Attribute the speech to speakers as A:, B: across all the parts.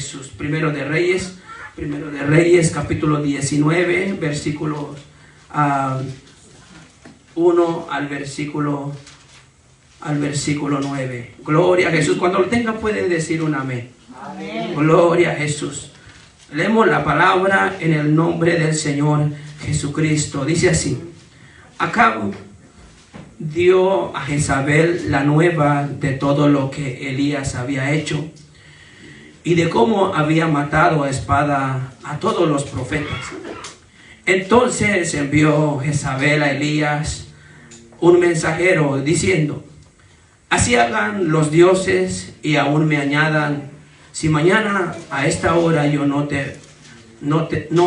A: Jesús. Primero de Reyes, capítulo 19, versículos 1 al versículo 9. Gloria a Jesús. Cuando lo tenga puede decir un amén. Amén. Gloria a Jesús. Leemos la palabra en el nombre del Señor Jesucristo. Dice así: Acab dio a Jezabel la nueva de todo lo que Elías había hecho y de cómo había matado a espada a todos los profetas. Entonces envió Jezabel a Elías un mensajero diciendo: Así hagan los dioses y aún me añadan, si mañana a esta hora yo no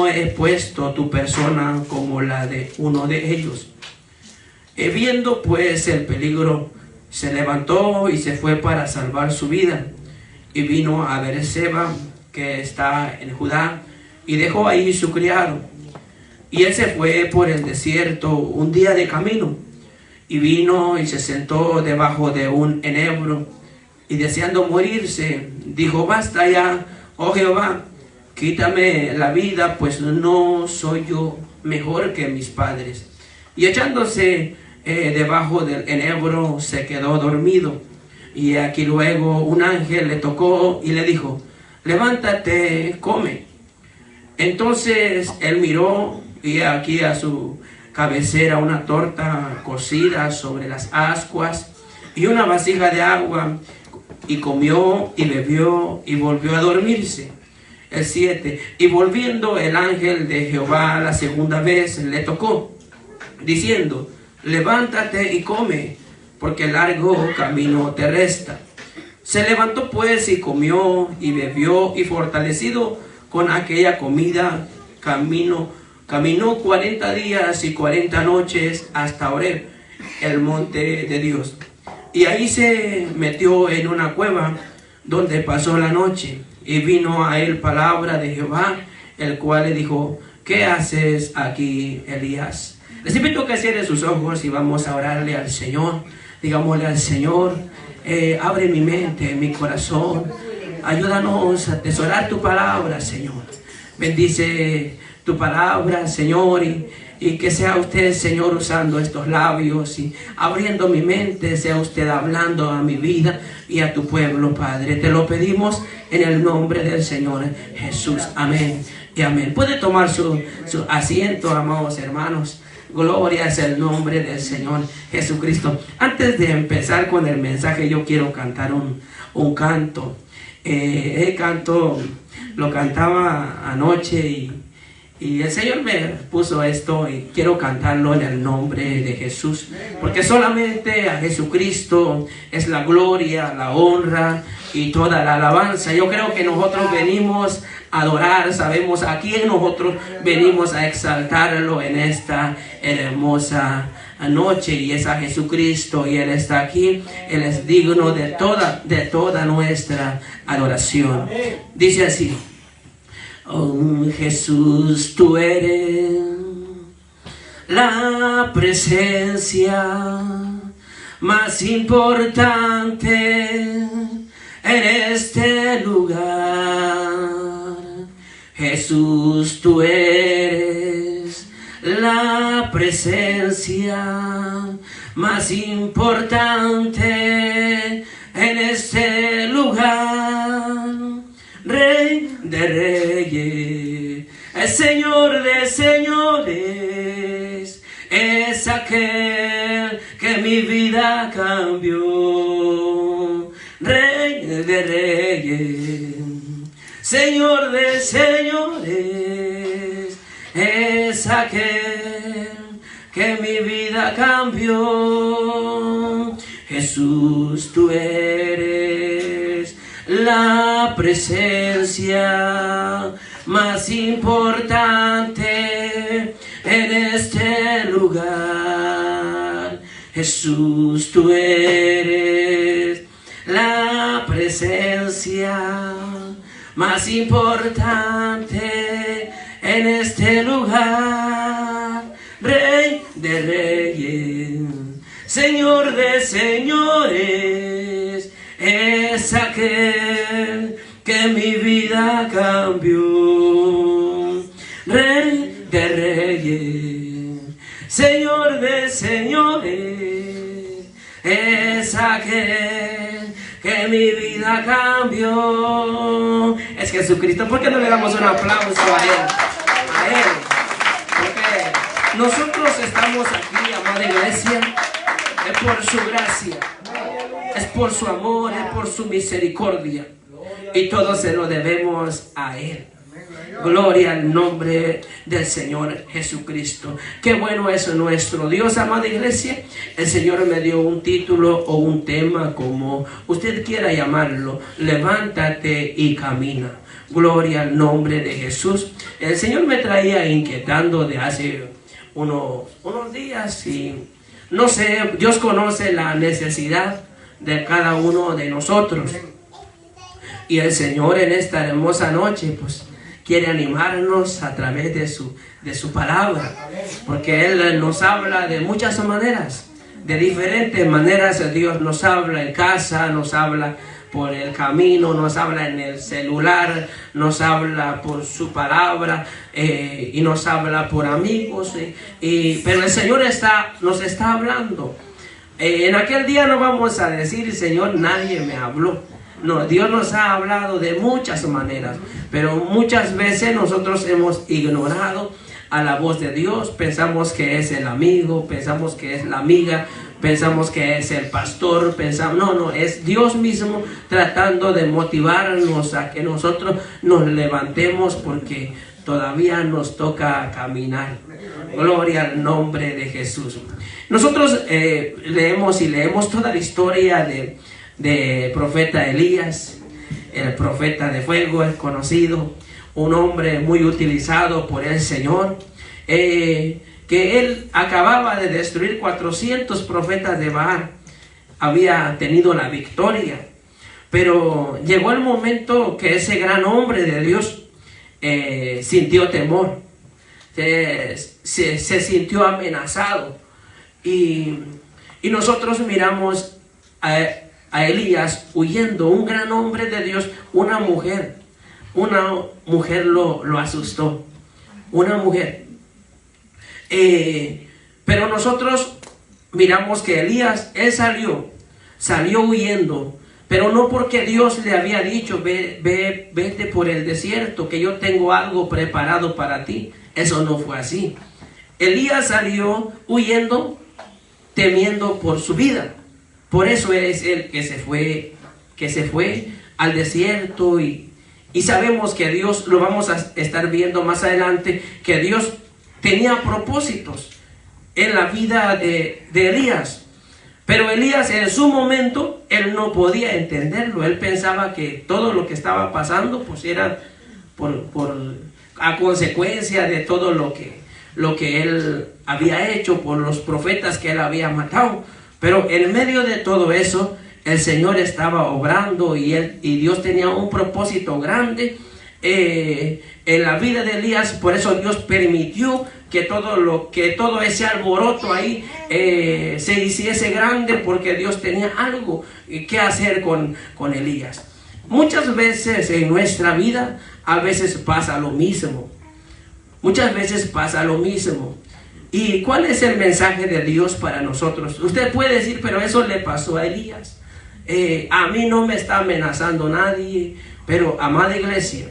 A: he puesto tu persona como la de uno de ellos. Viendo pues el peligro, se levantó y se fue para salvar su vida, y vino a Beerseba, que está en Judá, y dejó ahí su criado. Y él se fue por el desierto un día de camino, y vino y se sentó debajo de un enebro, y deseando morirse, dijo: Basta ya, oh Jehová, quítame la vida, pues no soy yo mejor que mis padres. Y echándose debajo del enebro, se quedó dormido. Y aquí luego un ángel le tocó y le dijo: Levántate, come. Entonces él miró, y aquí a su cabecera una torta cocida sobre las ascuas y una vasija de agua, y comió y bebió y volvió a dormirse. El 7. Y volviendo el ángel de Jehová la segunda vez le tocó, diciendo: Levántate y come, porque largo camino te resta. Se levantó pues y comió y bebió, y fortalecido con aquella comida, caminó 40 días y 40 noches hasta Horeb, el monte de Dios. Y ahí se metió en una cueva, donde pasó la noche. Y vino a él palabra de Jehová, el cual le dijo: ¿Qué haces aquí, Elías? Les invito a que cierren sus ojos y vamos a orarle al Señor. Digámosle al Señor: abre mi mente, mi corazón. Ayúdanos a atesorar tu palabra, Señor. Bendice tu palabra, Señor, y que sea usted, Señor, usando estos labios y abriendo mi mente, sea usted hablando a mi vida y a tu pueblo, Padre. Te lo pedimos en el nombre del Señor Jesús. Amén y amén. Puede tomar su asiento, amados hermanos. Gloria es el nombre del Señor Jesucristo. Antes de empezar con el mensaje, yo quiero cantar un canto. El canto lo cantaba anoche y el Señor me puso esto, y quiero cantarlo en el nombre de Jesús, porque solamente a Jesucristo es la gloria, la honra y toda la alabanza. Yo creo que nosotros venimos a adorar, sabemos a quién nosotros venimos a exaltarlo en esta hermosa noche, y es a Jesucristo, y Él está aquí. Él es digno de toda nuestra adoración. Dice así: Oh Jesús, tú eres la presencia más importante en este lugar. Jesús, tú eres la presencia más importante en este lugar. Rey de reyes, el Señor de señores, es aquel que mi vida cambió. Rey de reyes, Señor de señores, es aquel que mi vida cambió. Jesús, tú eres la presencia más importante en este lugar. Jesús, tú eres la presencia más importante en este lugar. Rey de reyes, Señor de señores, es aquel que mi vida vida cambió. Rey de reyes, Señor de señores, es aquel que mi vida cambió. Es Jesucristo. ¿Por qué no le damos un aplauso a Él? A Él. Porque nosotros estamos aquí, amada iglesia, es por su gracia, es por su amor, es por su misericordia. Y todo se lo debemos a Él. Gloria al nombre del Señor Jesucristo. Qué bueno es nuestro Dios, amada iglesia. El Señor me dio un título o un tema, como usted quiera llamarlo: levántate y camina. Gloria al nombre de Jesús. El Señor me traía inquietando de hace unos días, y no sé, Dios conoce la necesidad de cada uno de nosotros. Y el Señor en esta hermosa noche, pues, quiere animarnos a través de su palabra, porque Él nos habla de muchas maneras, de diferentes maneras. Dios nos habla en casa, nos habla por el camino, nos habla en el celular, nos habla por su palabra, y nos habla por amigos, pero el Señor nos está hablando. En aquel día no vamos a decir: Señor, nadie me habló. No, Dios nos ha hablado de muchas maneras, pero muchas veces nosotros hemos ignorado a la voz de Dios. Pensamos que es el amigo, pensamos que es la amiga, pensamos que es el pastor, no, es Dios mismo tratando de motivarnos a que nosotros nos levantemos, porque todavía nos toca caminar. Gloria al nombre de Jesús. Nosotros leemos toda la historia de profeta Elías, el profeta de fuego, es conocido, un hombre muy utilizado por el Señor, que él acababa de destruir 400 profetas de Baal. Había tenido la victoria, pero llegó el momento que ese gran hombre de Dios sintió temor, se sintió amenazado, y nosotros miramos a Elías huyendo, un gran hombre de Dios. Una mujer lo asustó, una mujer. Pero nosotros miramos que Elías, él salió huyendo, pero no porque Dios le había dicho: vete por el desierto, que yo tengo algo preparado para ti. Eso no fue así. Elías salió huyendo, temiendo por su vida. Por eso es él que se fue al desierto, y sabemos que Dios, lo vamos a estar viendo más adelante, que Dios tenía propósitos en la vida de Elías. Pero Elías, en su momento, él no podía entenderlo. Él pensaba que todo lo que estaba pasando pues era a consecuencia de todo lo que él había hecho, por los profetas que él había matado. Pero en medio de todo eso, el Señor estaba obrando, y Dios tenía un propósito grande en la vida de Elías. Por eso Dios permitió que todo ese alboroto ahí se hiciese grande, porque Dios tenía algo que hacer con Elías. Muchas veces en nuestra vida, a veces pasa lo mismo. Muchas veces pasa lo mismo. ¿Y cuál es el mensaje de Dios para nosotros? Usted puede decir: pero eso le pasó a Elías. A mí no me está amenazando nadie. Pero, amada iglesia,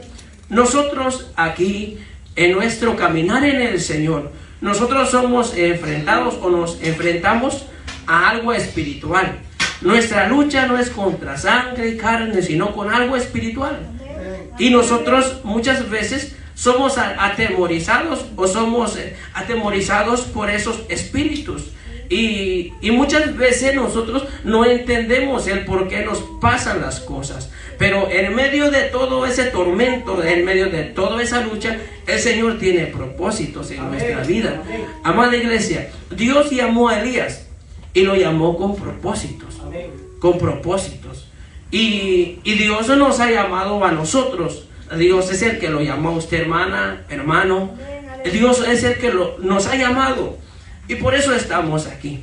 A: nosotros aquí, en nuestro caminar en el Señor, nosotros somos enfrentados, o nos enfrentamos a algo espiritual. Nuestra lucha no es contra sangre y carne, sino con algo espiritual. Y nosotros muchas veces somos atemorizados, o somos atemorizados por esos espíritus. Y muchas veces nosotros no entendemos el por qué nos pasan las cosas. Pero en medio de todo ese tormento, en medio de toda esa lucha, el Señor tiene propósitos en nuestra vida. Amada iglesia, Dios llamó a Elías, y lo llamó con propósitos. Con propósitos. Y Dios nos ha llamado a nosotros. Dios es el que lo llamó a usted, hermana, hermano. Dios es el que nos ha llamado. Y por eso estamos aquí.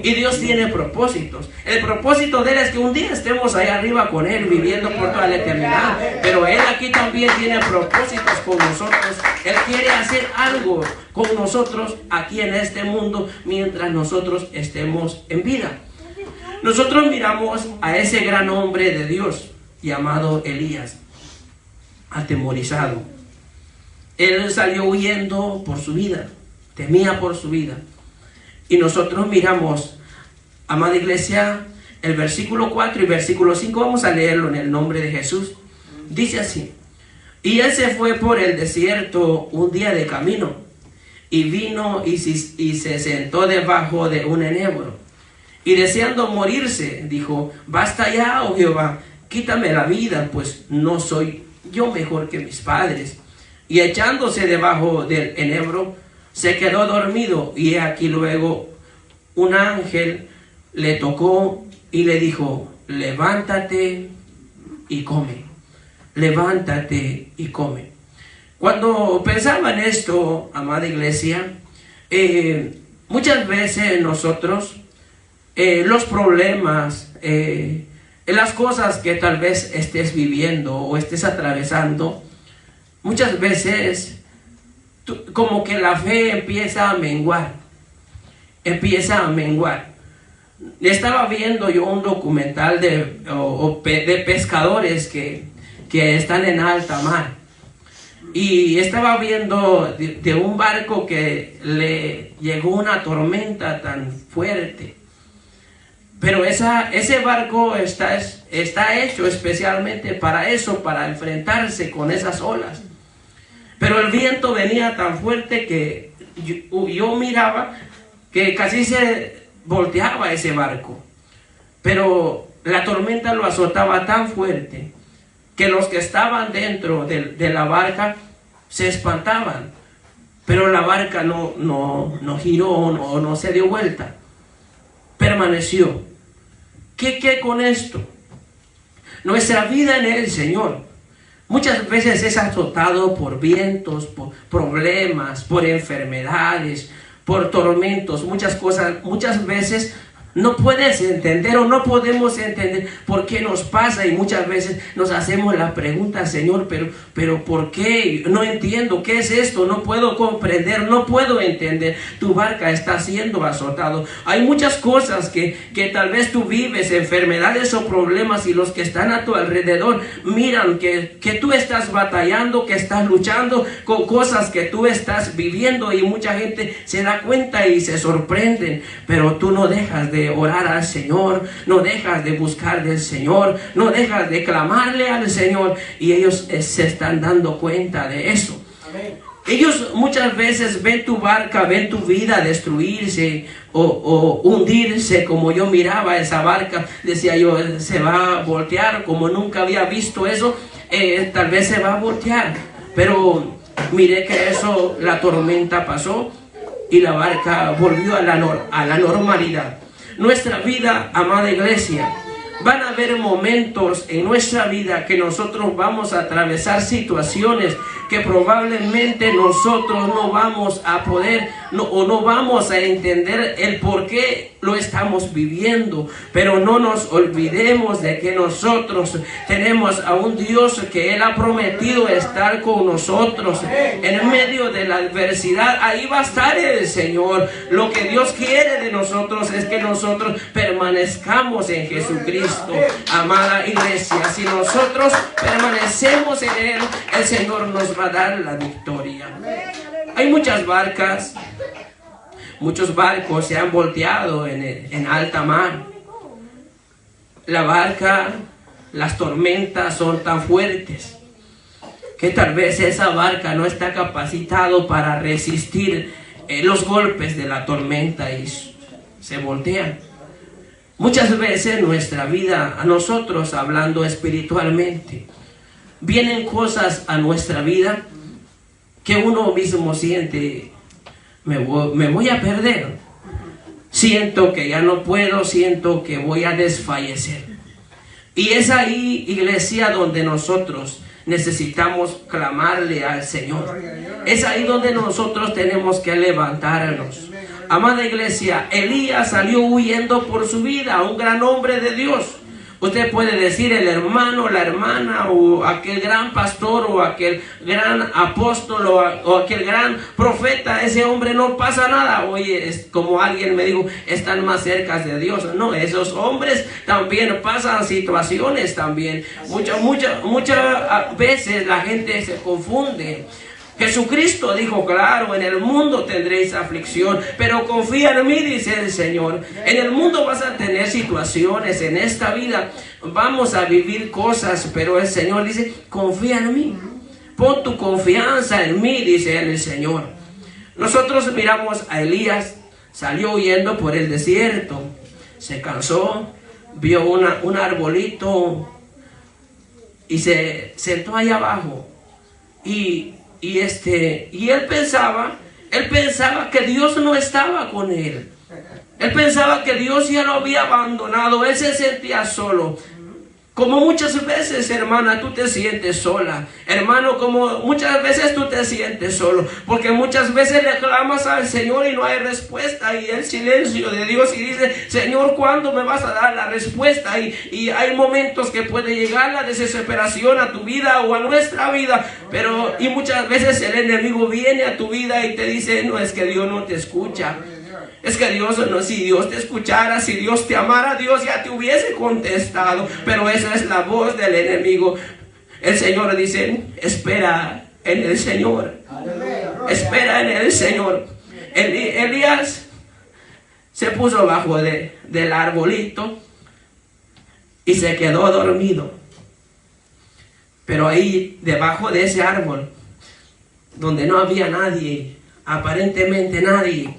A: Y Dios tiene propósitos. El propósito de Él es que un día estemos ahí arriba con Él, viviendo por toda la eternidad. Pero Él aquí también tiene propósitos con nosotros. Él quiere hacer algo con nosotros aquí en este mundo mientras nosotros estemos en vida. Nosotros miramos a ese gran hombre de Dios llamado Elías, atemorizado. Él salió huyendo por su vida, temía por su vida. Y nosotros miramos, amada iglesia, el versículo 4 y versículo 5, vamos a leerlo en el nombre de Jesús. Dice así: y él se fue por el desierto un día de camino, y vino y se sentó debajo de un enebro. Y deseando morirse, dijo: basta ya, oh Jehová, quítame la vida, pues no soy yo mejor que mis padres. Y echándose debajo del enebro, se quedó dormido. Y aquí luego un ángel le tocó y le dijo: levántate y come. Levántate y come. Cuando pensaba en esto, amada iglesia, muchas veces nosotros, los problemas, las cosas que tal vez estés viviendo o estés atravesando, muchas veces como que la fe empieza a menguar. Estaba viendo yo un documental de pescadores que están en alta mar. Y estaba viendo de un barco que le llegó una tormenta tan fuerte. Pero ese barco está hecho especialmente para eso, para enfrentarse con esas olas. Pero el viento venía tan fuerte que yo miraba que casi se volteaba ese barco. Pero la tormenta lo azotaba tan fuerte que los que estaban dentro de la barca se espantaban. Pero la barca no giró, no se dio vuelta. Permaneció. ¿Qué con esto? Nuestra vida en el Señor muchas veces es azotado por vientos, por problemas, por enfermedades, por tormentos, muchas cosas. Muchas veces no puedes entender o no podemos entender por qué nos pasa, y muchas veces nos hacemos la pregunta: Señor, pero ¿por qué? No entiendo, ¿qué es esto? No puedo comprender, no puedo entender. Tu barca está siendo azotado. Hay muchas cosas que tal vez tú vives, enfermedades o problemas, y los que están a tu alrededor miran que tú estás batallando, que estás luchando con cosas que tú estás viviendo, y mucha gente se da cuenta y se sorprenden, pero tú no dejas de orar al Señor, no dejas de buscar del Señor, no dejas de clamarle al Señor, y ellos se están dando cuenta de eso. Amén. Ellos muchas veces ven tu barca, ven tu vida destruirse o hundirse, como yo miraba esa barca, decía yo: se va a voltear, como nunca había visto eso, tal vez se va a voltear. Pero miré que eso, la tormenta pasó y la barca volvió a la normalidad. Nuestra vida, amada iglesia, van a haber momentos en nuestra vida que nosotros vamos a atravesar situaciones que probablemente nosotros no vamos a poder o no vamos a entender el por qué lo estamos viviendo. Pero no nos olvidemos de que nosotros tenemos a un Dios que Él ha prometido estar con nosotros en medio de la adversidad. Ahí va a estar el Señor. Lo que Dios quiere de nosotros es que nosotros permanezcamos en Jesucristo. Amada iglesia, si nosotros permanecemos en Él, el Señor nos va a dar la victoria. Hay muchas barcas, muchos barcos se han volteado en alta mar. La barca, las tormentas son tan fuertes que tal vez esa barca no está capacitado para resistir los golpes de la tormenta y se voltean. Muchas veces en nuestra vida, a nosotros hablando espiritualmente, vienen cosas a nuestra vida que uno mismo siente: me voy a perder, siento que ya no puedo, siento que voy a desfallecer. Y es ahí, iglesia, donde nosotros necesitamos clamarle al Señor. Es ahí donde nosotros tenemos que levantarnos. Amada iglesia, Elías salió huyendo por su vida, un gran hombre de Dios. Usted puede decir el hermano, la hermana, o aquel gran pastor, o aquel gran apóstol, o aquel gran profeta. Ese hombre no pasa nada. Oye, es como alguien me dijo, están más cerca de Dios. No, esos hombres también pasan situaciones también. Muchas veces la gente se confunde. Jesucristo dijo claro, en el mundo tendréis aflicción, pero confía en mí, dice el Señor. En el mundo vas a tener situaciones, en esta vida vamos a vivir cosas, pero el Señor dice, confía en mí. Pon tu confianza en mí, dice el Señor. Nosotros miramos a Elías, salió huyendo por el desierto, se cansó, vio un arbolito y se sentó ahí abajo. Y él pensaba que Dios no estaba con él. Él pensaba que Dios ya lo había abandonado. Él se sentía solo. Como muchas veces, hermana, tú te sientes sola. Hermano, como muchas veces tú te sientes solo. Porque muchas veces le clamas al Señor y no hay respuesta. Y el silencio de Dios y dice, Señor, ¿cuándo me vas a dar la respuesta? Y hay momentos que puede llegar la desesperación a tu vida o a nuestra vida. Y muchas veces el enemigo viene a tu vida y te dice, no, es que Dios no te escucha. Es que Dios, no, si Dios te escuchara, si Dios te amara, Dios ya te hubiese contestado. Pero esa es la voz del enemigo. El Señor dice, espera en el Señor. Espera en el Señor. Elías se puso bajo del arbolito y se quedó dormido. Pero ahí, debajo de ese árbol, donde no había nadie, aparentemente nadie,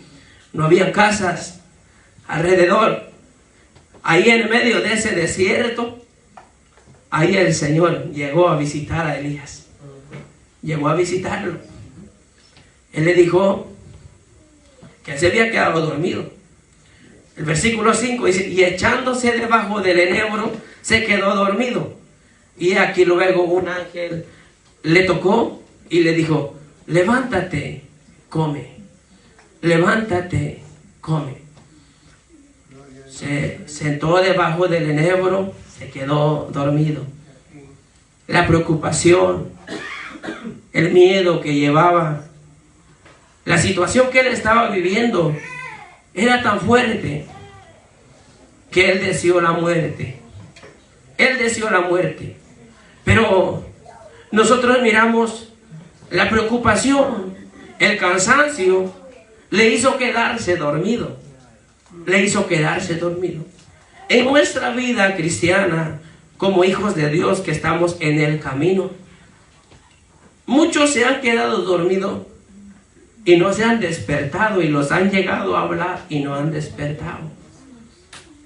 A: no había casas alrededor. Ahí en medio de ese desierto, ahí el Señor llegó a visitar a Elías. Llegó a visitarlo. Él le dijo que se había quedado dormido. El versículo 5 dice, y echándose debajo del enebro, se quedó dormido. Y aquí luego un ángel le tocó y le dijo, levántate, come. Levántate, come. Se sentó debajo del enebro, se quedó dormido. La preocupación, el miedo que llevaba, la situación que él estaba viviendo era tan fuerte que él deseó la muerte. Él deseó la muerte. Pero nosotros miramos la preocupación, el cansancio, le hizo quedarse dormido. Le hizo quedarse dormido. En nuestra vida cristiana, como hijos de Dios que estamos en el camino, muchos se han quedado dormidos y no se han despertado, y los han llegado a hablar y no han despertado.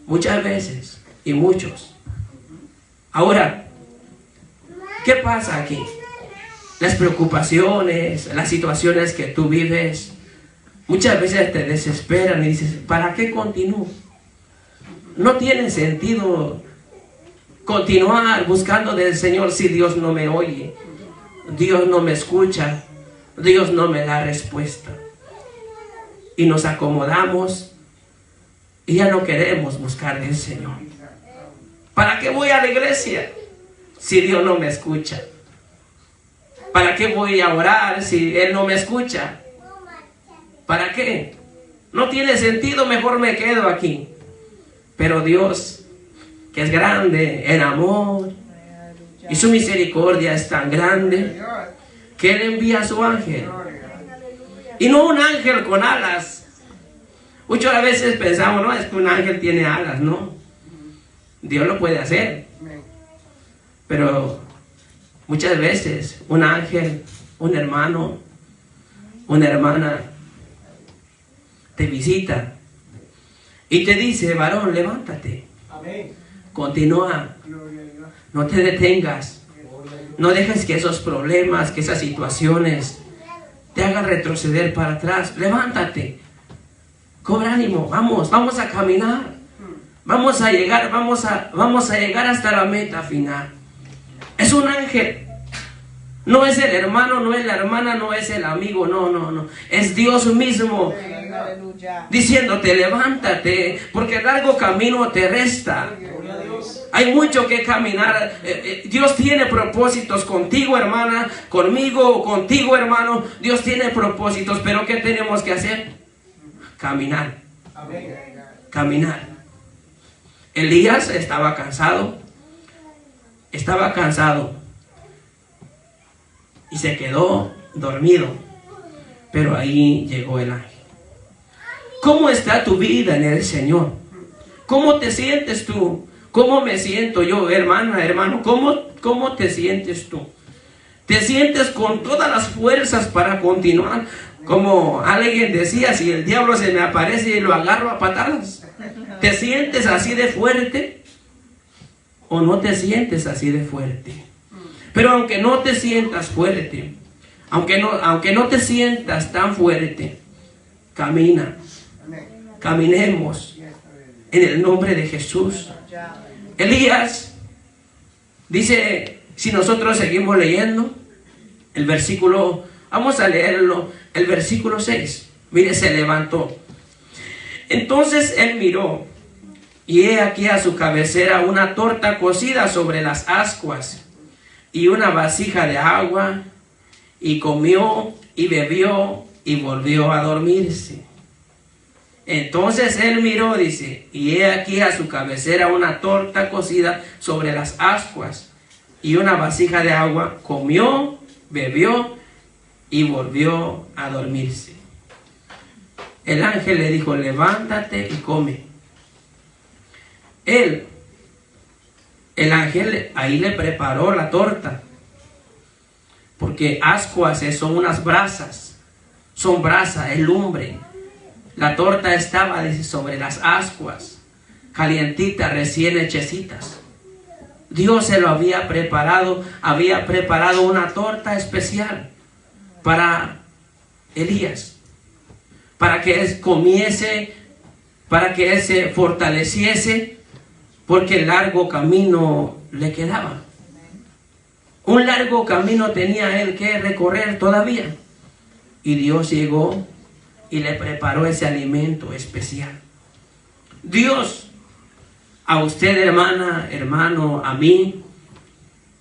A: Muchas veces, y muchos. Ahora, ¿qué pasa aquí? Las preocupaciones, las situaciones que tú vives, muchas veces te desesperan y dices, ¿para qué continúo? No tiene sentido continuar buscando del Señor si Dios no me oye, Dios no me escucha, Dios no me da respuesta. Y nos acomodamos y ya no queremos buscar del Señor. ¿Para qué voy a la iglesia si Dios no me escucha? ¿Para qué voy a orar si Él no me escucha? ¿Para qué? No tiene sentido, mejor me quedo aquí. Pero Dios, que es grande en amor, y su misericordia es tan grande, que Él envía a su ángel. Y no un ángel con alas. Muchas veces pensamos, no, es que un ángel tiene alas. No, Dios lo puede hacer. Pero muchas veces un ángel, un hermano, una hermana te visita y te dice, varón, levántate. Amén. Continúa. No te detengas. No dejes que esos problemas, que esas situaciones te hagan retroceder para atrás. Levántate. Cobra ánimo. Vamos a caminar. Vamos a llegar hasta la meta final. Es un ángel. No es el hermano, no es la hermana, no es el amigo, no. Es Dios mismo diciéndote: levántate, porque el largo camino te resta. Hay mucho que caminar. Dios tiene propósitos contigo, hermana, conmigo, contigo, hermano. Dios tiene propósitos, pero ¿qué tenemos que hacer? Caminar. Caminar. Elías estaba cansado. Estaba cansado. Y se quedó dormido. Pero ahí llegó el ángel. ¿Cómo está tu vida en el Señor? ¿Cómo te sientes tú? ¿Cómo me siento yo, hermana, hermano? ¿Cómo te sientes tú? ¿Te sientes con todas las fuerzas para continuar? Como alguien decía: si el diablo se me aparece y lo agarro a patadas. ¿Te sientes así de fuerte? ¿O no te sientes así de fuerte? Pero aunque no te sientas fuerte, aunque no te sientas tan fuerte, camina. Caminemos en el nombre de Jesús. Elías dice, si nosotros seguimos leyendo el versículo, vamos a leerlo, el versículo 6. Mire, se levantó. Entonces él miró, y he aquí a su cabecera una torta cocida sobre las ascuas y una vasija de agua, y comió y bebió y volvió a dormirse. Entonces él miró, dice, y he aquí a su cabecera una torta cocida sobre las ascuas y una vasija de agua. Comió, bebió y volvió a dormirse. El ángel le dijo: levántate y come. El ángel ahí le preparó la torta, porque ascuas son unas brasas, son brasas, es lumbre. La torta estaba sobre las ascuas, calientitas, recién hechecitas. Dios se lo había preparado una torta especial para Elías, para que él comiese, para que él se fortaleciese, porque el largo camino le quedaba. Un largo camino tenía él que recorrer todavía. Y Dios llegó y le preparó ese alimento especial. Dios, a usted, hermana, hermano, a mí,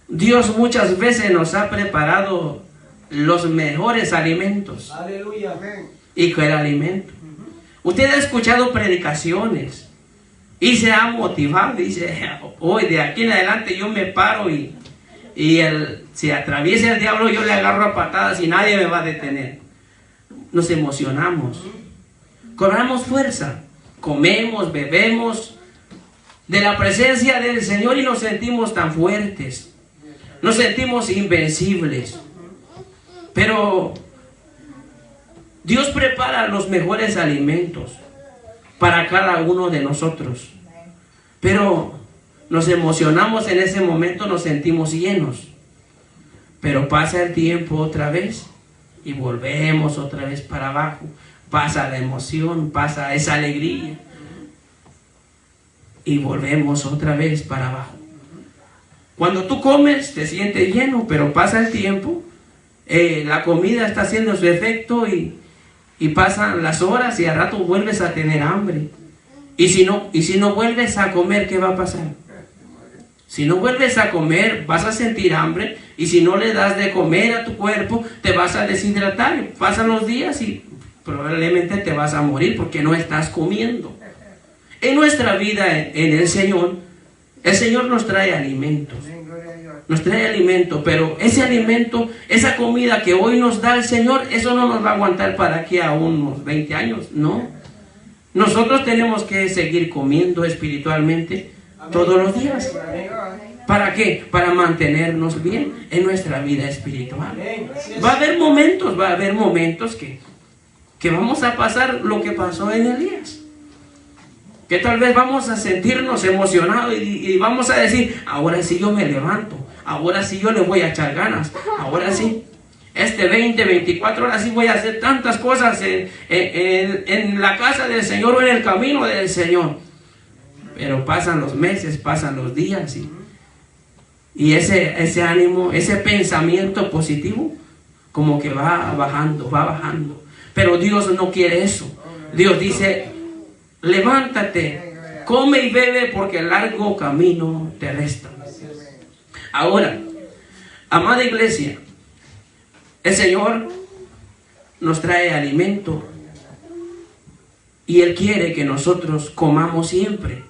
A: Dios muchas veces nos ha preparado los mejores alimentos.
B: Aleluya.
A: ¿Y qué alimento? Usted ha escuchado predicaciones y se ha motivado. Dice: hoy de aquí en adelante yo me paro y si atraviesa el diablo, yo le agarro a patadas y nadie me va a detener. Nos emocionamos, cobramos fuerza, comemos, bebemos de la presencia del Señor y nos sentimos tan fuertes, nos sentimos invencibles. Pero Dios prepara los mejores alimentos para cada uno de nosotros. Pero nos emocionamos en ese momento, nos sentimos llenos. Pero pasa el tiempo otra vez y volvemos otra vez para abajo. Pasa la emoción, pasa esa alegría y volvemos otra vez para abajo. Cuando tú comes te sientes lleno, pero pasa el tiempo, la comida está haciendo su efecto y pasan las horas y al rato vuelves a tener hambre. Y si no vuelves a comer, ¿qué va a pasar? Si no vuelves a comer, vas a sentir hambre, y si no le das de comer a tu cuerpo, te vas a deshidratar. Pasan los días y probablemente te vas a morir porque no estás comiendo. En nuestra vida en el Señor nos trae alimentos. Nos trae alimento, pero ese alimento, esa comida que hoy nos da el Señor, eso no nos va a aguantar para aquí a unos 20 años, no. Nosotros tenemos que seguir comiendo espiritualmente todos los días. ¿Para qué? Para mantenernos bien en nuestra vida espiritual. Va a haber momentos que vamos a pasar lo que pasó en Elías. Que tal vez vamos a sentirnos emocionados y vamos a decir: ahora sí yo me levanto, ahora sí yo le voy a echar ganas, ahora sí. Este 2024, ahora sí voy a hacer tantas cosas en la casa del Señor o en el camino del Señor. Pero pasan los meses, pasan los días y ese ánimo, ese pensamiento positivo como que va bajando. Pero Dios no quiere eso. Dios dice, levántate, come y bebe porque el largo camino te resta. Ahora, amada iglesia, el Señor nos trae alimento y Él quiere que nosotros comamos siempre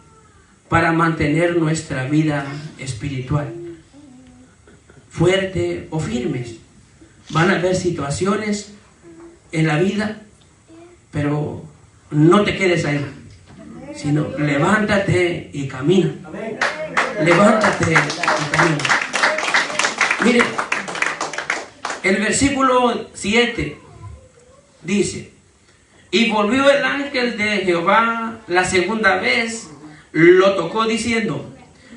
A: para mantener nuestra vida espiritual fuerte o firmes. Van a haber situaciones en la vida, pero no te quedes ahí, sino levántate y camina. Levántate y camina. Mire, el versículo 7 dice: y volvió el ángel de Jehová la segunda vez, lo tocó diciendo: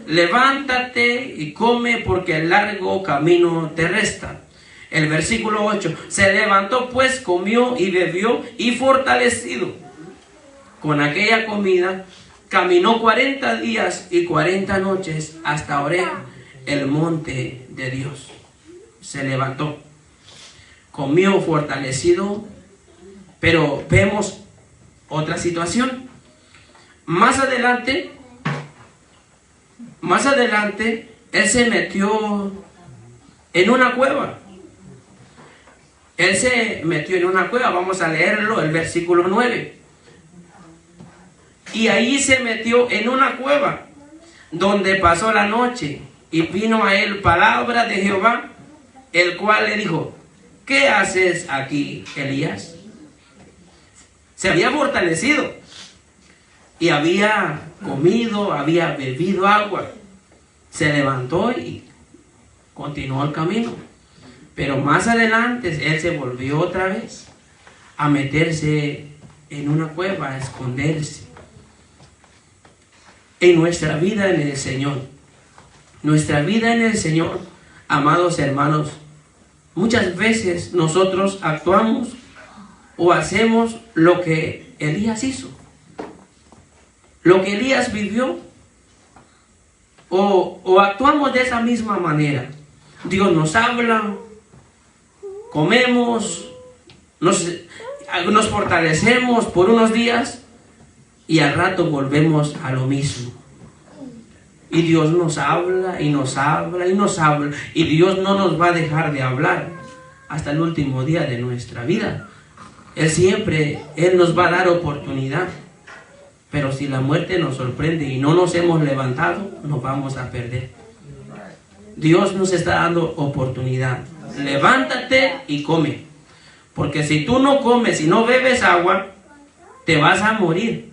A: levántate y come porque el largo camino te resta. El versículo 8: se levantó pues, comió y bebió, y fortalecido con aquella comida, caminó 40 días y 40 noches hasta Horeb, el monte de Dios. Se levantó, comió fortalecido, pero vemos otra situación. Más adelante, él se metió en una cueva. Él se metió en una cueva. Vamos a leerlo, el versículo 9. Y ahí se metió en una cueva, donde pasó la noche. Y vino a él palabra de Jehová, el cual le dijo: ¿qué haces aquí, Elías? Se había fortalecido y había comido, había bebido agua. Se levantó y continuó el camino. Pero más adelante él se volvió otra vez a meterse en una cueva, a esconderse. En nuestra vida en el Señor, nuestra vida en el Señor, amados hermanos, muchas veces nosotros actuamos o hacemos lo que Elías hizo, lo que Elías vivió, o actuamos de esa misma manera. Dios nos habla, comemos, nos fortalecemos por unos días y al rato volvemos a lo mismo. Y Dios nos habla y nos habla y nos habla, y Dios no nos va a dejar de hablar hasta el último día de nuestra vida. Él nos va a dar oportunidad. Pero si la muerte nos sorprende y no nos hemos levantado, nos vamos a perder. Dios nos está dando oportunidad. Levántate y come. Porque si tú no comes y no bebes agua, te vas a morir.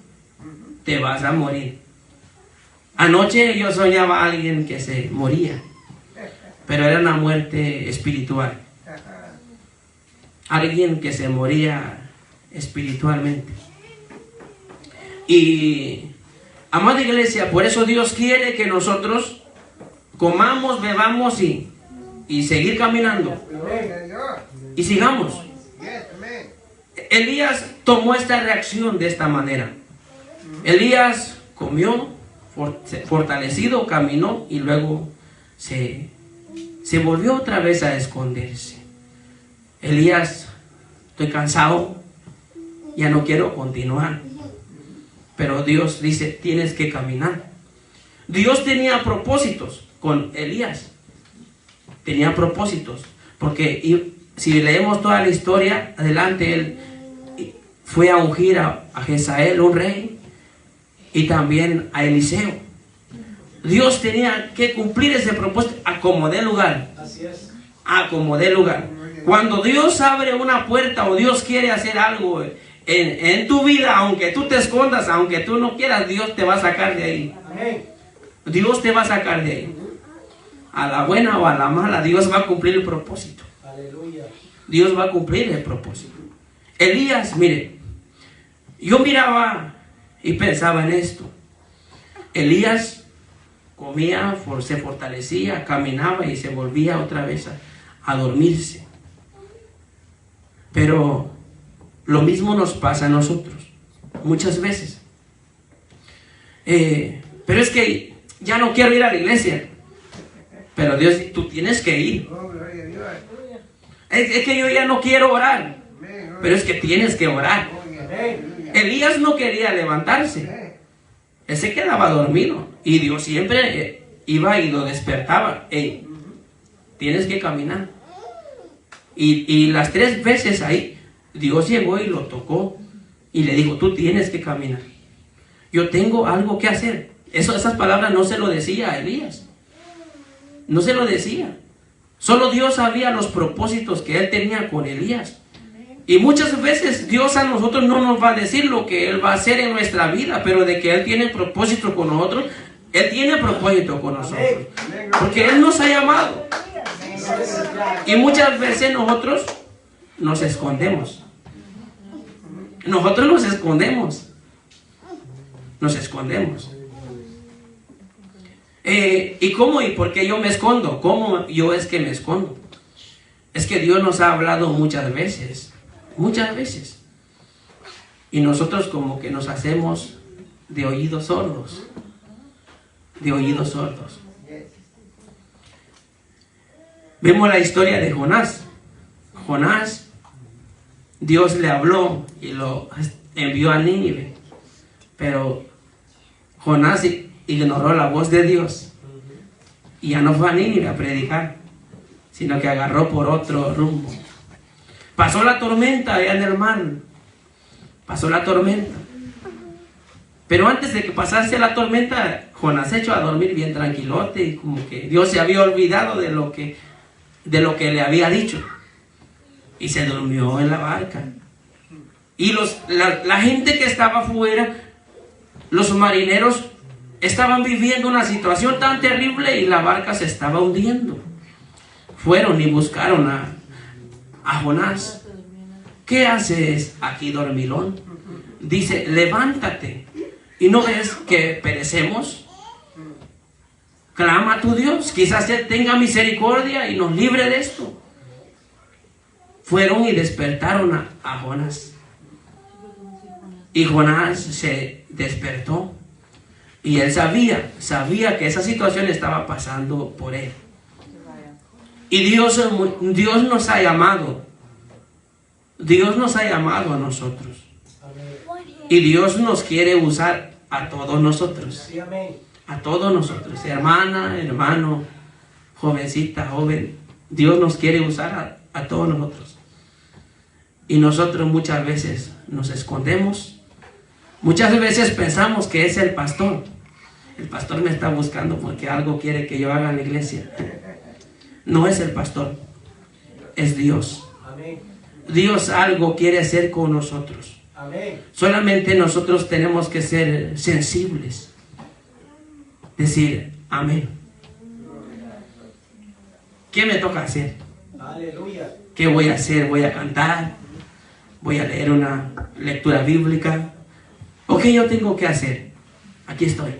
A: Te vas a morir. Anoche yo soñaba a alguien que se moría, pero era una muerte espiritual. Alguien que se moría espiritualmente. Y, amada iglesia, por eso Dios quiere que nosotros comamos, bebamos y seguir caminando. Y sigamos. Elías tomó esta reacción de esta manera. Elías comió, fortalecido, caminó y luego se volvió otra vez a esconderse. Elías: estoy cansado, ya no quiero continuar. Pero Dios dice: tienes que caminar. Dios tenía propósitos con Elías. Tenía propósitos. Porque si leemos toda la historia, adelante él fue a ungir a Jezabel, un rey, y también a Eliseo. Dios tenía que cumplir ese propósito a como dé lugar. A como dé lugar. Cuando Dios abre una puerta o Dios quiere hacer algo en tu vida, aunque tú te escondas, aunque tú no quieras, Dios te va a sacar de ahí. Dios te va a sacar de ahí. A la buena o a la mala, Dios va a cumplir el propósito. Dios va a cumplir el propósito. Elías, mire, yo miraba y pensaba en esto. Elías comía, se fortalecía, caminaba y se volvía otra vez a dormirse. Pero lo mismo nos pasa a nosotros, muchas veces. Pero es que ya no quiero ir a la iglesia. Pero Dios, tú tienes que ir. Es que yo ya no quiero orar. Pero es que tienes que orar. Elías no quería levantarse. Él se quedaba dormido. Y Dios siempre iba y lo despertaba. Hey, tienes que caminar. Y las 3 veces ahí, Dios llegó y lo tocó. Y le dijo, tú tienes que caminar. Yo tengo algo que hacer. Esas palabras no se lo decía a Elías. No se lo decía. Solo Dios sabía los propósitos que Él tenía con Elías. Y muchas veces Dios a nosotros no nos va a decir lo que Él va a hacer en nuestra vida, pero de que Él tiene propósito con nosotros, Él tiene propósito con nosotros. Porque Él nos ha llamado. Y muchas veces nosotros nos escondemos. Nosotros nos escondemos. Nos escondemos. ¿Y cómo y por qué yo me escondo? ¿Cómo yo es que me escondo? Es que Dios nos ha hablado muchas veces. Muchas veces. Y nosotros como que nos hacemos de oídos sordos. De oídos sordos. Vemos la historia de Jonás. Jonás, Dios le habló y lo envió a Nínive. Pero Jonás ignoró la voz de Dios. Y ya no fue a Nínive a predicar, sino que agarró por otro rumbo. Pasó la tormenta allá en el mar. Pasó la tormenta. Pero antes de que pasase la tormenta, Jonás se echó a dormir bien tranquilote. Y como que Dios se había olvidado de lo que le había dicho. Y se durmió en la barca. Y la gente que estaba afuera, los marineros, estaban viviendo una situación tan terrible y la barca se estaba hundiendo. Fueron y buscaron a Jonás. ¿Qué haces aquí, dormilón? Dice, levántate. ¿Y no ves que perecemos? Clama a tu Dios, quizás Él tenga misericordia y nos libre de esto. Fueron y despertaron a Jonás. Y Jonás se despertó. Y él sabía que esa situación estaba pasando por él. Y Dios nos ha llamado. Dios nos ha llamado a nosotros. Y Dios nos quiere usar a todos nosotros. A todos nosotros. Hermana, hermano, jovencita, joven. Dios nos quiere usar a todos nosotros. Y nosotros muchas veces nos escondemos. Muchas veces pensamos que es el pastor. El pastor me está buscando porque algo quiere que yo haga en la iglesia. No es el pastor, es Dios. Dios algo quiere hacer con nosotros. Solamente nosotros tenemos que ser sensibles. Decir, amén. ¿Qué me toca hacer? ¿Qué voy a hacer? ¿Voy a cantar? ¿Voy a leer una lectura bíblica? ¿O qué yo tengo que hacer? Aquí estoy.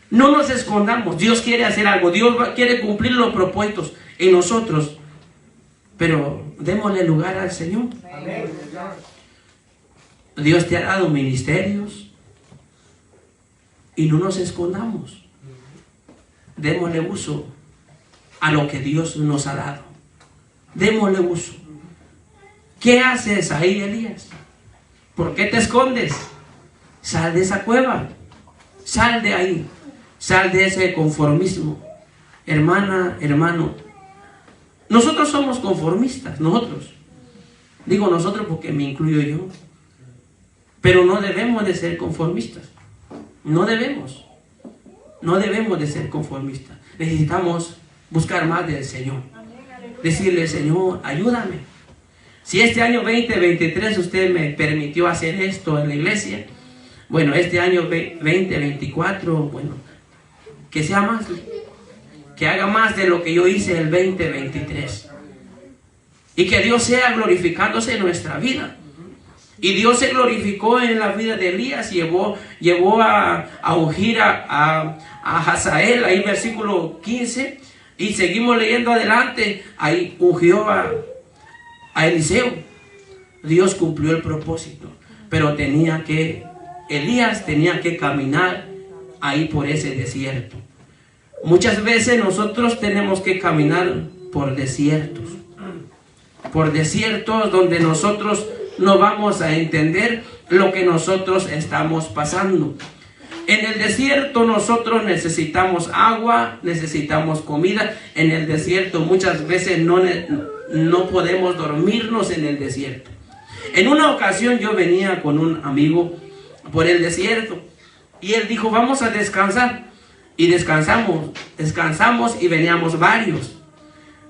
A: No nos escondamos. Dios quiere hacer algo. Dios quiere cumplir los propósitos en nosotros. Pero démosle lugar al Señor. Amén. Dios te ha dado ministerios. Y no nos escondamos. Démosle uso a lo que Dios nos ha dado. Démosle uso. ¿Qué haces ahí, Elías? ¿Por qué te escondes? Sal de esa cueva. Sal de ahí. Sal de ese conformismo. Hermana, hermano. Nosotros somos conformistas. Nosotros. Digo nosotros porque me incluyo yo. Pero no debemos de ser conformistas. No debemos. No debemos de ser conformistas. Necesitamos buscar más del Señor. Decirle, Señor, ayúdame. Si este año 2023 usted me permitió hacer esto en la iglesia, bueno, este año 2024, bueno, que sea más, que haga más de lo que yo hice el 2023. Y que Dios sea glorificándose en nuestra vida. Y Dios se glorificó en la vida de Elías, llevó a ungir a Hazael, ahí versículo 15, y seguimos leyendo adelante, ahí ungió a Eliseo. Dios cumplió el propósito, pero Elías tenía que caminar ahí por ese desierto. Muchas veces nosotros tenemos que caminar por desiertos donde nosotros no vamos a entender lo que nosotros estamos pasando. En el desierto nosotros necesitamos agua, necesitamos comida. En el desierto muchas veces no podemos dormirnos en el desierto. En una ocasión yo venía con un amigo por el desierto y él dijo, vamos a descansar. Y descansamos y veníamos varios.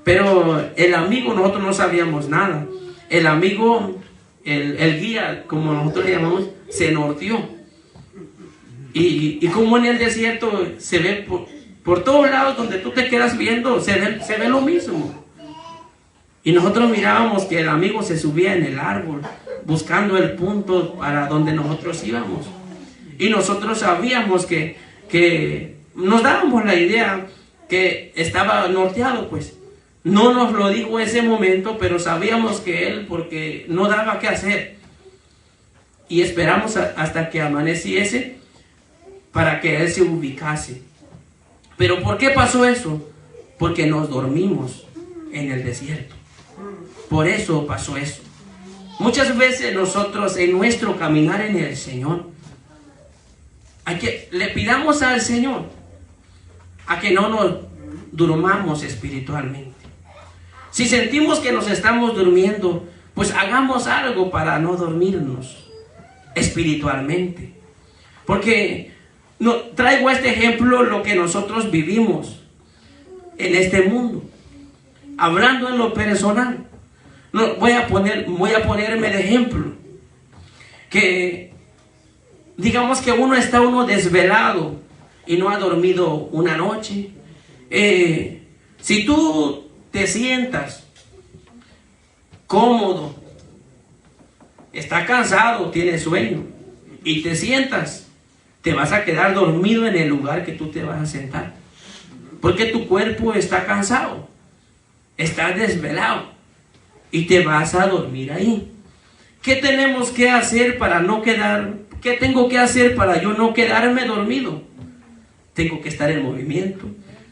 A: Pero el amigo, nosotros no sabíamos nada. El amigo, el guía, como nosotros le llamamos, se norteó. Y como en el desierto se ve por todos lados donde tú te quedas viendo, se ve lo mismo. Y nosotros mirábamos que el amigo se subía en el árbol, buscando el punto para donde nosotros íbamos. Y nosotros sabíamos que nos dábamos la idea que estaba norteado, pues. No nos lo dijo en ese momento, pero sabíamos que él, porque no daba qué hacer. Y esperamos hasta que amaneciese para que él se ubicase. Pero ¿por qué pasó eso? Porque nos dormimos en el desierto. Por eso pasó eso. Muchas veces nosotros en nuestro caminar en el Señor, le pidamos al Señor a que no nos durmamos espiritualmente. Si sentimos que nos estamos durmiendo, pues hagamos algo para no dormirnos espiritualmente. Porque traigo este ejemplo, lo que nosotros vivimos en este mundo. Hablando en lo personal, voy a ponerme de ejemplo. Que digamos que está desvelado y no ha dormido una noche. Si tú te sientas cómodo, está cansado, tienes sueño, y te sientas, te vas a quedar dormido en el lugar que tú te vas a sentar. Porque tu cuerpo está cansado, está desvelado, y te vas a dormir ahí. ¿Qué tenemos que hacer para no quedar? ¿Qué tengo que hacer para yo no quedarme dormido? Tengo que estar en movimiento.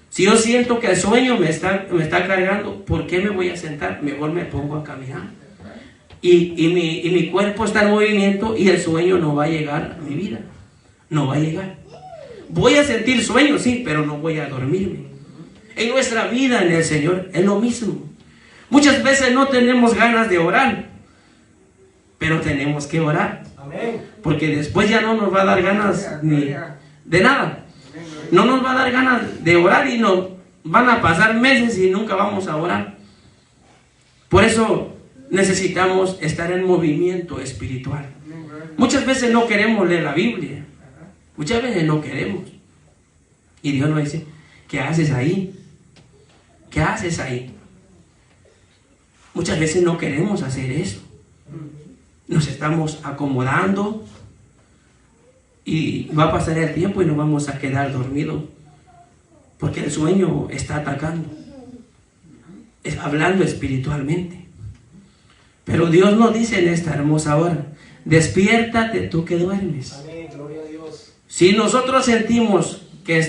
A: Si yo siento que el sueño me está cargando, ¿por qué me voy a sentar? Mejor me pongo a caminar. Y mi cuerpo está en movimiento y el sueño no va a llegar a mi vida. No va a llegar. Voy a sentir sueño, sí, pero no voy a dormirme. En nuestra vida en el Señor es lo mismo. Muchas veces no tenemos ganas de orar, pero tenemos que orar. Porque después ya no nos va a dar ganas ni de nada. No nos va a dar ganas de orar y nos van a pasar meses y nunca vamos a orar. Por eso necesitamos estar en movimiento espiritual. Muchas veces no queremos leer la Biblia. Muchas veces no queremos. Y Dios nos dice, ¿qué haces ahí? ¿Qué haces ahí? Muchas veces no queremos hacer eso. Nos estamos acomodando y va a pasar el tiempo y nos vamos a quedar dormidos porque el sueño está atacando, hablando espiritualmente. Pero Dios nos dice en esta hermosa hora, despiértate tú que duermes.
B: Amén, gloria a Dios.
A: Si nosotros sentimos que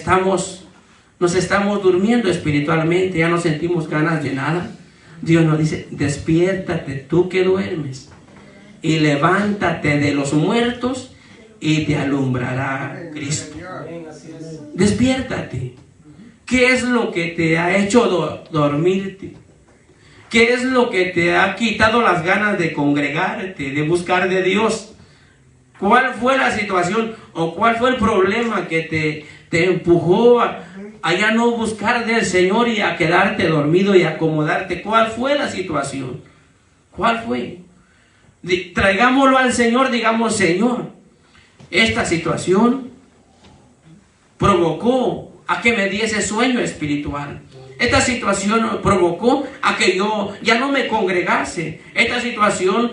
A: nos estamos durmiendo espiritualmente, ya no sentimos ganas de nada, Dios nos dice, despiértate tú que duermes y levántate de los muertos y te alumbrará Cristo. Despiértate. ¿Qué es lo que te ha hecho dormirte? ¿Qué es lo que te ha quitado las ganas de congregarte, de buscar de Dios? ¿Cuál fue la situación o cuál fue el problema que te empujó a ya no buscar del Señor y a quedarte dormido y acomodarte? ¿Cuál fue la situación? ¿Cuál fue? Traigámoslo al Señor, digamos, Señor, esta situación provocó a que me diese sueño espiritual. Esta situación provocó a que yo ya no me congregase. Esta situación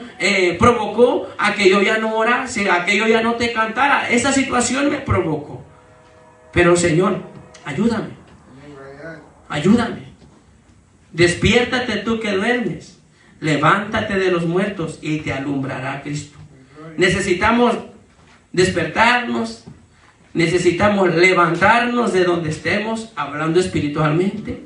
A: provocó a que yo ya no orase, a que yo ya no te cantara. Esta situación me provocó. Pero Señor, ayúdame. Ayúdame. Despiértate tú que duermes. Levántate de los muertos y te alumbrará Cristo. Necesitamos despertarnos. Necesitamos levantarnos de donde estemos, hablando espiritualmente,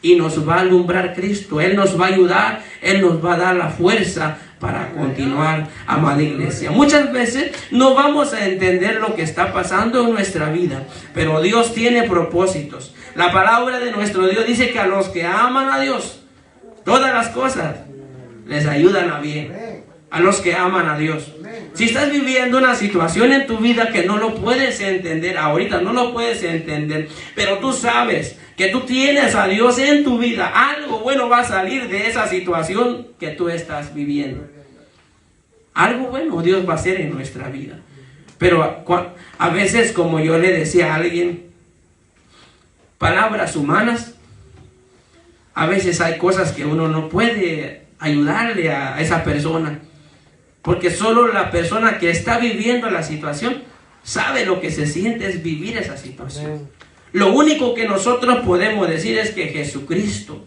A: y nos va a alumbrar Cristo. Él nos va a ayudar, Él nos va a dar la fuerza para continuar, amada iglesia. Muchas veces no vamos a entender lo que está pasando en nuestra vida, pero Dios tiene propósitos. La palabra de nuestro Dios dice que a los que aman a Dios, todas las cosas les ayudan a bien. A los que aman a Dios. Si estás viviendo una situación en tu vida que no lo puedes entender, ahorita no lo puedes entender, pero tú sabes que tú tienes a Dios en tu vida, algo bueno va a salir de esa situación que tú estás viviendo. Algo bueno Dios va a hacer en nuestra vida. Pero a veces, como yo le decía a alguien, palabras humanas, a veces hay cosas que uno no puede ayudarle a esa persona, porque solo la persona que está viviendo la situación sabe lo que se siente es vivir esa situación. Lo único que nosotros podemos decir es que Jesucristo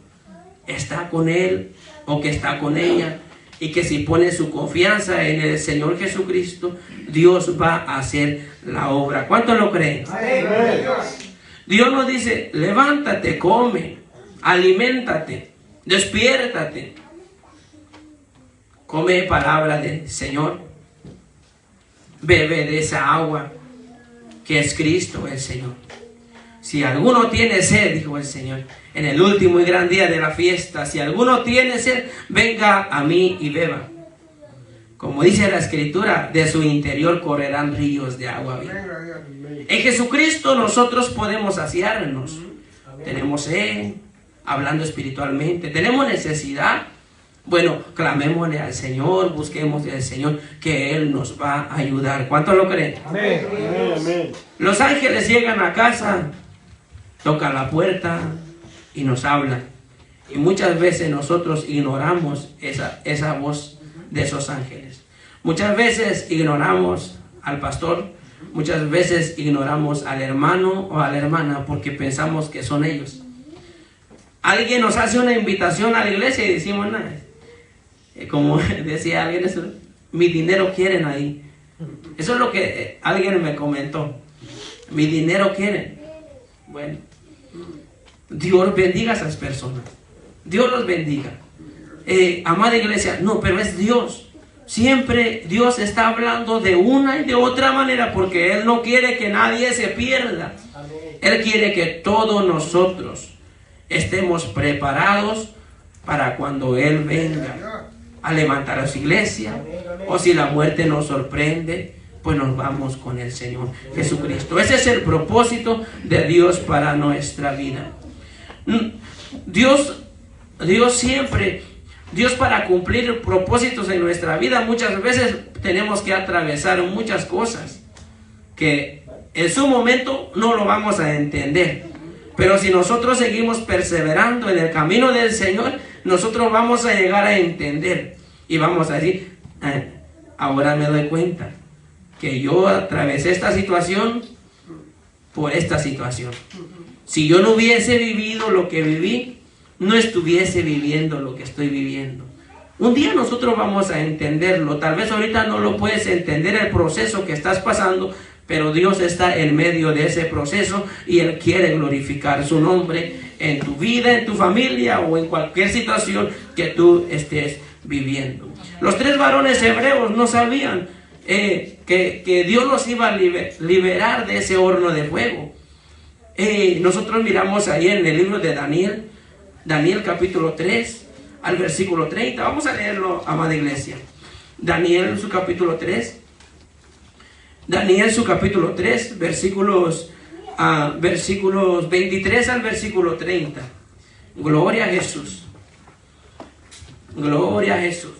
A: está con él o que está con ella, y que si pone su confianza en el Señor Jesucristo, Dios va a hacer la obra. ¿Cuántos lo creen? Dios nos dice: levántate, come, aliméntate, despiértate. Come palabra del Señor. Bebe de esa agua que es Cristo el Señor. Si alguno tiene sed, dijo el Señor, en el último y gran día de la fiesta, si alguno tiene sed, venga a mí y beba. Como dice la Escritura, de su interior correrán ríos de agua viva. En Jesucristo nosotros podemos saciarnos. Tenemos sed, hablando espiritualmente. Tenemos necesidad. Bueno, clamémosle al Señor, busquemos del Señor, que Él nos va a ayudar. ¿Cuántos lo creen? Amén. Amén. Los ángeles llegan a casa, tocan la puerta y nos hablan. Y muchas veces nosotros ignoramos esa voz de esos ángeles. Muchas veces ignoramos al pastor, muchas veces ignoramos al hermano o a la hermana porque pensamos que son ellos. Alguien nos hace una invitación a la iglesia y decimos: nada, como decía alguien, eso, mi dinero quieren ahí. Eso es lo que alguien me comentó. Mi dinero quieren. Bueno, Dios bendiga a esas personas. Dios los bendiga. Amada iglesia, no, pero es Dios. Siempre Dios está hablando de una y de otra manera, porque Él no quiere que nadie se pierda. Él quiere que todos nosotros estemos preparados para cuando Él venga a levantar a su iglesia, o si la muerte nos sorprende, pues nos vamos con el Señor Jesucristo. Ese es el propósito de Dios para nuestra vida. Dios siempre, Dios para cumplir propósitos en nuestra vida, muchas veces tenemos que atravesar muchas cosas que en su momento no lo vamos a entender. Pero si nosotros seguimos perseverando en el camino del Señor, nosotros vamos a llegar a entender y vamos a decir: ahora me doy cuenta que yo atravesé esta situación por esta situación. Si yo no hubiese vivido lo que viví, no estuviese viviendo lo que estoy viviendo. Un día nosotros vamos a entenderlo. Tal vez ahorita no lo puedes entender, el proceso que estás pasando, pero Dios está en medio de ese proceso y Él quiere glorificar su nombre en tu vida, en tu familia o en cualquier situación que tú estés viviendo. Los 3 varones hebreos no sabían que Dios los iba a liberar de ese horno de fuego. Nosotros miramos ahí en el libro de Daniel capítulo 3 al versículo 30. Vamos a leerlo, amada iglesia. Daniel su capítulo 3, versículos 23 al versículo 30. Gloria a Jesús. Gloria a Jesús.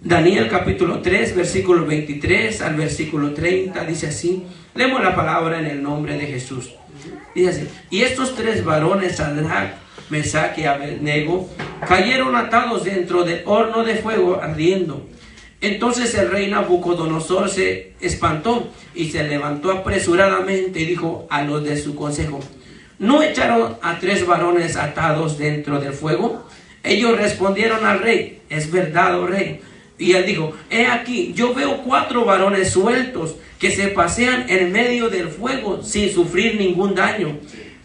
A: Daniel capítulo 3, versículo 23 al versículo 30, dice así. Leemos la palabra en el nombre de Jesús. Dice así: y estos 3 varones, Sadrach, Mesach y Abednego, cayeron atados dentro del horno de fuego ardiendo. Entonces el rey Nabucodonosor se espantó y se levantó apresuradamente y dijo a los de su consejo: ¿no echaron a 3 varones atados dentro del fuego? Ellos respondieron al rey: es verdad, oh rey. Y él dijo: he aquí, yo veo 4 varones sueltos que se pasean en medio del fuego sin sufrir ningún daño.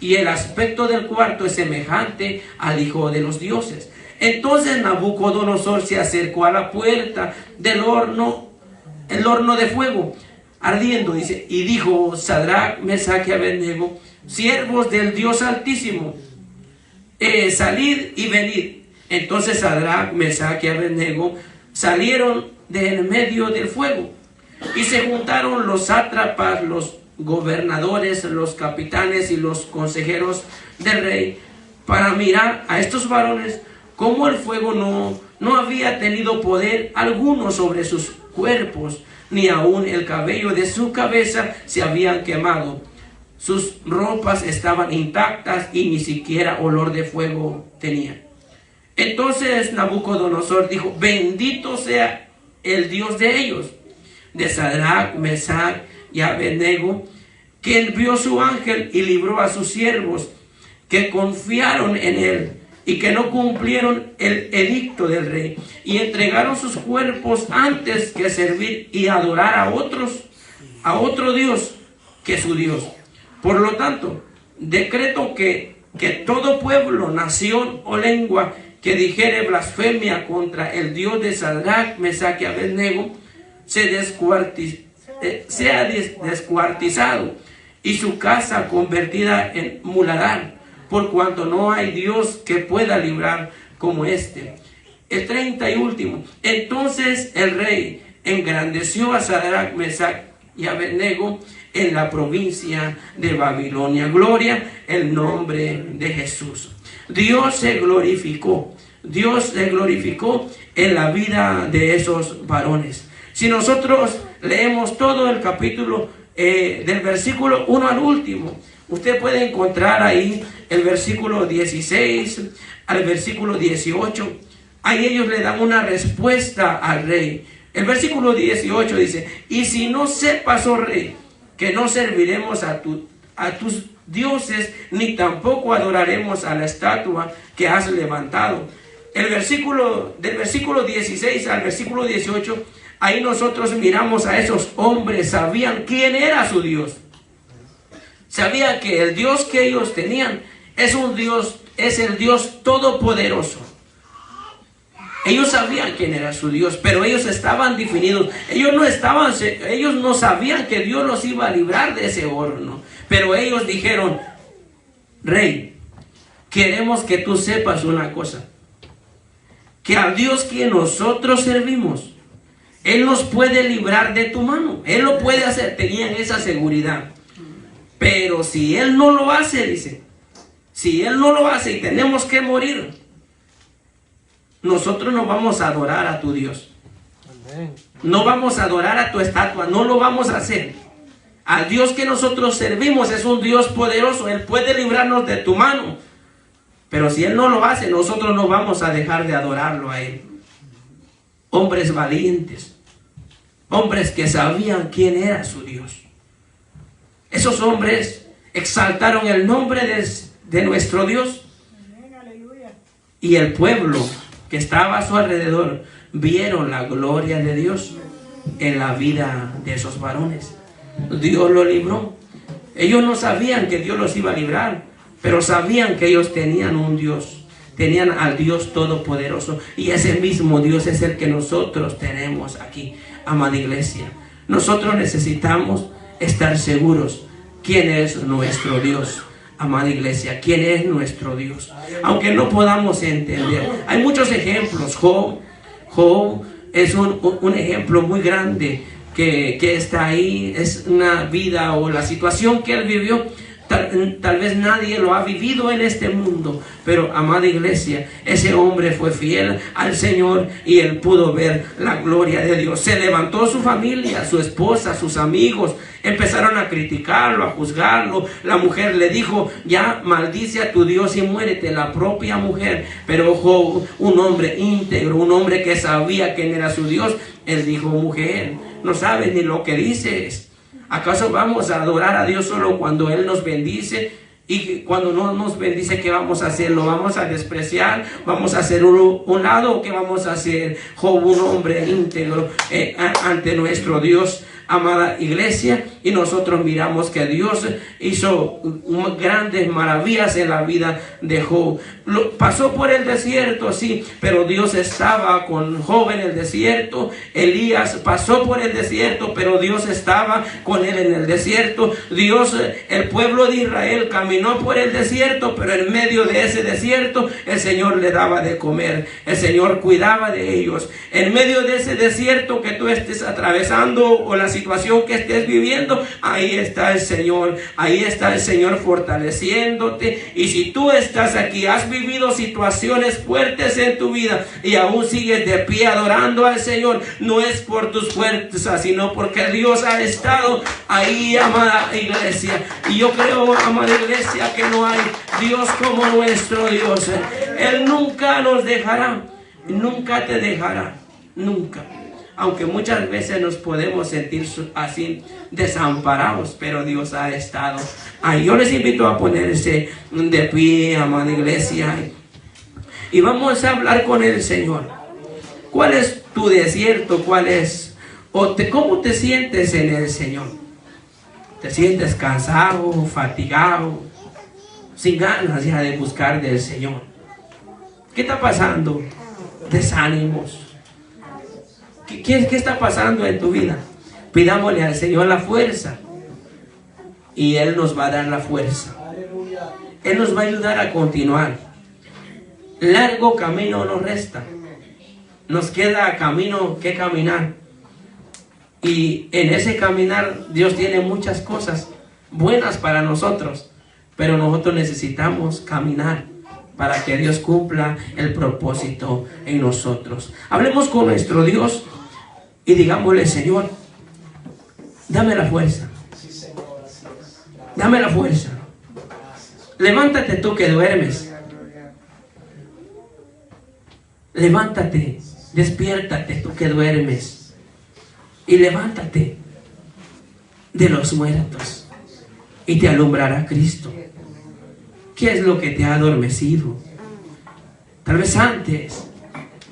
A: y el aspecto del cuarto es semejante al Hijo de los dioses. Entonces Nabucodonosor se acercó a la puerta del horno, el horno de fuego ardiendo, dice, y dijo: Sadrach, Mesach y Abednego, siervos del Dios Altísimo, salid y venid. Entonces Sadrach, Mesach y Abednego salieron de en medio del fuego, y se juntaron los sátrapas, los gobernadores, los capitanes y los consejeros del rey para mirar a estos varones, como el fuego no había tenido poder alguno sobre sus cuerpos, ni aun el cabello de su cabeza se habían quemado. Sus ropas estaban intactas y ni siquiera olor de fuego tenían. Entonces Nabucodonosor dijo: bendito sea el Dios de ellos, de Sadrach, Mesach y Abednego, que envió su ángel y libró a sus siervos que confiaron en él y que no cumplieron el edicto del rey y entregaron sus cuerpos antes que servir y adorar a otro Dios que su Dios. Por lo tanto, decreto que todo pueblo, nación o lengua que dijere blasfemia contra el Dios de Sadrach, Mesach y Abednego sea descuartizado y su casa convertida en muladar, por cuanto no hay Dios que pueda librar como este. El 30 y último. Entonces el rey engrandeció a Sadrach, Mesach y Abednego en la provincia de Babilonia. Gloria el nombre de Jesús. Dios se glorificó. Dios se glorificó en la vida de esos varones. Si nosotros leemos todo el capítulo del versículo 1 al último, usted puede encontrar ahí el versículo 16 al versículo 18. Ahí ellos le dan una respuesta al rey. El versículo 18 dice: y si no sepas, oh rey, que no serviremos a tus dioses, ni tampoco adoraremos a la estatua que has levantado. Del versículo 16 al versículo 18, ahí nosotros miramos a esos hombres, sabían quién era su Dios. Sabían que el Dios que ellos tenían es el Dios todopoderoso. Ellos sabían quién era su Dios, pero ellos estaban definidos. Ellos no sabían que Dios los iba a librar de ese horno. Pero ellos dijeron: rey, queremos que tú sepas una cosa, que al Dios que nosotros servimos, Él nos puede librar de tu mano. Él lo puede hacer. Tenían esa seguridad. Pero si Él no lo hace, dice, si Él no lo hace y tenemos que morir, nosotros no vamos a adorar a tu Dios. No vamos a adorar a tu estatua. No lo vamos a hacer. Al Dios que nosotros servimos es un Dios poderoso. Él puede librarnos de tu mano. Pero si Él no lo hace, nosotros no vamos a dejar de adorarlo a Él. Hombres valientes. Hombres que sabían quién era su Dios. Esos hombres exaltaron el nombre de nuestro Dios. Y el pueblo que estaba a su alrededor vieron la gloria de Dios en la vida de esos varones. Dios lo libró. Ellos no sabían que Dios los iba a librar, pero sabían que ellos tenían un Dios. Tenían al Dios todopoderoso. Y ese mismo Dios es el que nosotros tenemos aquí, amada iglesia. Nosotros necesitamos estar seguros quién es nuestro Dios. Amada iglesia, ¿quién es nuestro Dios? Aunque no podamos entender. Hay muchos ejemplos. Job es un ejemplo muy grande que está ahí. Es una vida o la situación que él vivió. Tal vez nadie lo ha vivido en este mundo, pero amada iglesia, ese hombre fue fiel al Señor y él pudo ver la gloria de Dios. Se levantó su familia, su esposa, sus amigos, empezaron a criticarlo, a juzgarlo. La mujer le dijo: ya maldice a tu Dios y muérete. La propia mujer. Pero Job, un hombre íntegro, un hombre que sabía quién era su Dios, él dijo: mujer, no sabes ni lo que dices. ¿Acaso vamos a adorar a Dios solo cuando Él nos bendice? Y cuando no nos bendice, ¿qué vamos a hacer? ¿Lo vamos a despreciar? ¿Vamos a hacer un lado? ¿O qué vamos a hacer? Job, un hombre íntegro ante nuestro Dios. Amada iglesia, Y nosotros miramos que Dios hizo grandes maravillas en la vida de Job. Pasó por el desierto, sí, pero Dios estaba con Job en el desierto. Elías pasó por el desierto, pero Dios estaba con él en el desierto. El pueblo de Israel caminó por el desierto, pero en medio de ese desierto el Señor le daba de comer. El Señor cuidaba de ellos. En medio de ese desierto que tú estés atravesando o la situación que estés viviendo, ahí está el Señor. Ahí está el Señor fortaleciéndote. Y si tú estás aquí, has vivido situaciones fuertes en tu vida y aún sigues de pie adorando al Señor, no es por tus fuerzas, sino porque Dios ha estado ahí, amada iglesia. Y yo creo, amada iglesia, que no hay Dios como nuestro Dios. Él nunca nos dejará, nunca te dejará, nunca. Aunque muchas veces nos podemos sentir así desamparados, pero Dios ha estado ahí. Yo les invito a ponerse de pie, amada iglesia, y vamos a hablar con el Señor. ¿Cuál es tu desierto? ¿Cuál es? ¿Cómo te sientes en el Señor? ¿Te sientes cansado, fatigado, sin ganas ya de buscar del Señor? ¿Qué está pasando? Desánimos. ¿Qué está pasando en tu vida? Pidámosle al Señor la fuerza y Él nos va a dar la fuerza. Él nos va a ayudar a continuar. Largo camino nos resta. Nos queda camino que caminar. Y en ese caminar Dios tiene muchas cosas buenas para nosotros. Pero nosotros necesitamos caminar para que Dios cumpla el propósito en nosotros. Hablemos con nuestro Dios y digámosle: Señor, dame la fuerza. Dame la fuerza. Levántate tú que duermes. Levántate, despiértate tú que duermes. Y levántate de los muertos y te alumbrará Cristo. ¿Qué es lo que te ha adormecido? Tal vez antes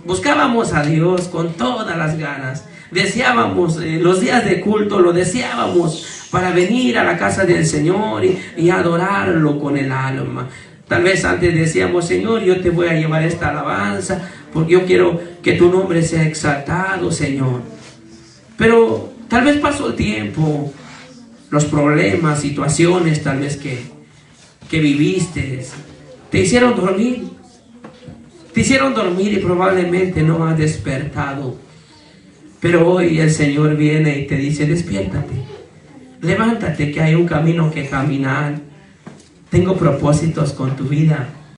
A: buscábamos a Dios con todas las ganas. Deseábamos los días de culto, lo deseábamos para venir a la casa del Señor y adorarlo con el alma. Tal vez antes decíamos: Señor, yo te voy a llevar esta alabanza porque yo quiero que tu nombre sea exaltado, Señor. Pero tal vez pasó el tiempo, los problemas, situaciones tal vez que viviste, te hicieron dormir. Te hicieron dormir y probablemente no has despertado. Pero hoy el Señor viene y te dice: despiértate, levántate, que hay un camino que caminar. Tengo propósitos con tu vida.